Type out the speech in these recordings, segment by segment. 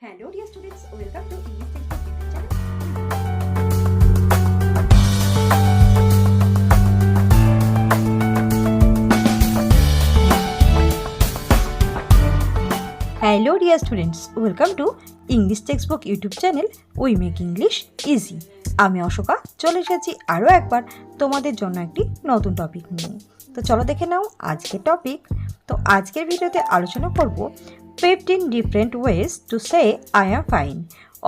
Hello dear students, welcome to English Textbook YouTube channel. Hello dear students, welcome to English Textbook YouTube channel. We make English easy. আমি অশোকা চলে এসেছি আরও একবার তোমাদের জন্য একটি নতুন টপিক নিয়ে। তো চলো দেখে নাও আজকের টপিক। তো আজকের ভিডিওতে আলোচনা করব 15 different ways to say I am fine.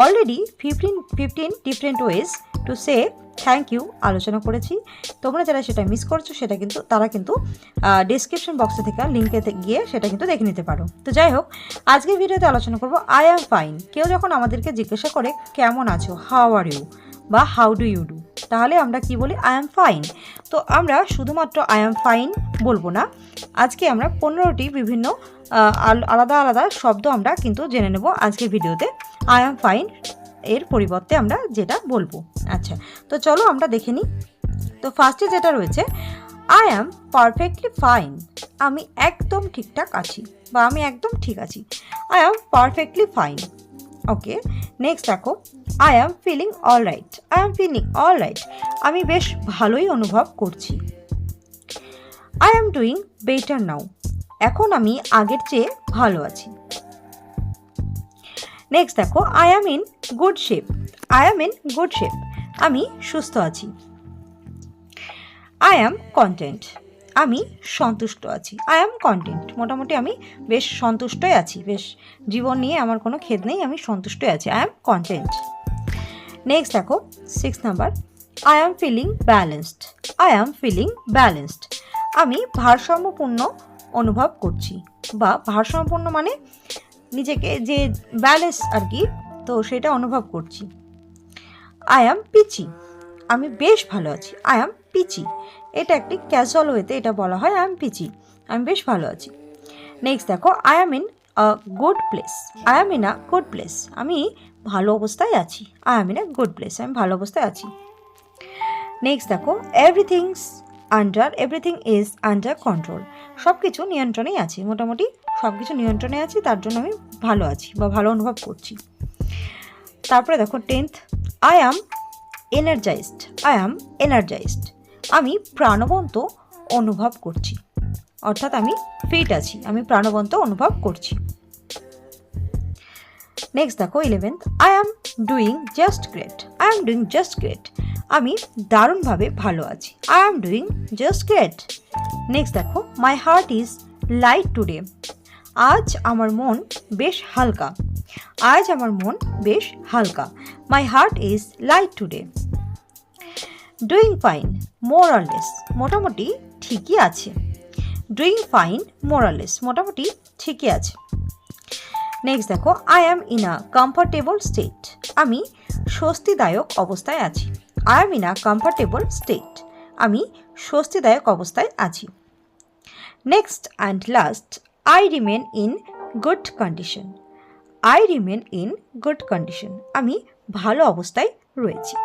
Already 15 different ways to say thank you আলোচনা করেছি। তোমরা যারা সেটা মিস করছো সেটা কিন্তু তারা কিন্তু ডেসক্রিপশন বক্সে থেকে লিঙ্কে গিয়ে সেটা কিন্তু দেখে নিতে পারো। তো যাই হোক, আজকের ভিডিওতে আলোচনা করব আই অ্যাম ফাইন। কেউ যখন আমাদেরকে জিজ্ঞাসা করে কেমন আছো, হাউ আর ইউ বা হাউ ডু ইউ ডু, তাহলে আমরা কি বলি আই অ্যাম ফাইন। তো আমরা শুধুমাত্র আই অ্যাম ফাইন বলবো না, আজকে আমরা 15টি বিভিন্ন আলাদা আলাদা শব্দ আমরা কিন্তু জেনে নেব আজকের ভিডিওতে। আই অ্যাম ফাইন এর পরিবর্তে আমরা যেটা বলবো। আচ্ছা, তো চলো আমরা দেখে নিই। তো ফার্স্টে যেটা রয়েছে আই অ্যাম পারফেক্টলি ফাইন, আমি একদম ঠিকঠাক আছি বা আমি একদম ঠিক আছি। I am perfectly fine. Okay, next দেখো I am feeling all right. I am feeling all right, আমি বেশ ভালোই অনুভব করছি। I am doing better now, এখন আমি আগের চেয়ে ভালো আছি। নেক্সট দেখো I am in good shape. I am in good shape, আমি সুস্থ আছি। আই অ্যাম কন্টেন্ট, আমি সন্তুষ্ট আছি। আই অ্যাম কন্টেন্ট, মোটামুটি আমি বেশ সন্তুষ্টই আছি, বেশ জীবন নিয়ে আমার কোনো খেদ নেই, আমি সন্তুষ্টই আছি। I am content. নেক্সট দেখো 6 number I am feeling balanced. I am feeling balanced, আমি ভারসাম্যপূর্ণ অনুভব করছি বা ভারসাম্যপূর্ণ মানে নিজেকে যে ব্যালেন্স আর কি, তো সেটা অনুভব করছি। আই অ্যাম পিচি, আমি বেশ ভালো আছি। আই অ্যাম পিচি, এটা একটি ক্যাজুয়াল ওয়েতে এটা বলা হয় আই অ্যাম পিচি, আমি বেশ ভালো আছি। নেক্সট দেখো I am in a good place. I am in a good place, আমি ভালো অবস্থায় আছি। I am in a good place, আমি ভালো অবস্থায় আছি। নেক্সট দেখো এভরিথিং ইজ আন্ডার কন্ট্রোল, সব কিছু নিয়ন্ত্রণেই আছে, মোটামুটি সব কিছু নিয়ন্ত্রণে আছি, তার জন্য আমি ভালো আছি বা ভালো অনুভব করছি। তারপরে দেখো 10th I am energised. I am energised, আমি প্রাণবন্ত অনুভব করছি, অর্থাৎ আমি ফিট আছি, আমি প্রাণবন্ত অনুভব করছি। নেক্সট দেখো 11th I am doing just great. I am doing just great, আমি দারুণভাবে ভালো আছি। I am doing just great. Next দেখো my heart is light today. আজ আমার মন বেশ হালকা। আজ আমার মন বেশ হালকা। মাই heart is light today. Doing fine more or less, মোটামুটি ঠিকই আছে। Doing fine more or less, মোটামুটি ঠিকই আছে। নেক্সট দেখো I am in a comfortable state, আমি স্বস্তিদায়ক অবস্থায় আছি। I am in a comfortable state, আমি স্বস্তিদায়ক অবস্থায় আছি। Next and last I remain in good condition. I remain in good condition, আমি ভালো অবস্থায় রয়েছি।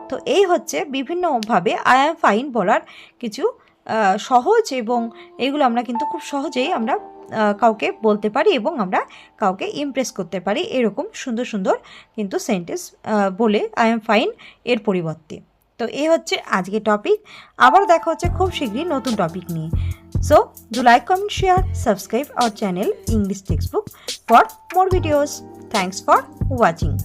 তো এই হচ্ছে বিভিন্নভাবে আই অ্যাম ফাইন বলার কিছু সহজ, এবং এগুলো আমরা কিন্তু খুব সহজেই আমরা কাউকে বলতে পারি এবং আমরা কাউকে ইমপ্রেস করতে পারি এরকম সুন্দর সুন্দর কিন্তু সেন্টেন্স বলে আই অ্যাম ফাইন এর পরিবর্তে। তো এই হচ্ছে আজকে টপিক। আবার দেখা হচ্ছে খুব শীঘ্রই নতুন টপিক নিয়ে। So, do like, comment, share, subscribe our channel English Textbook for more videos. Thanks for watching.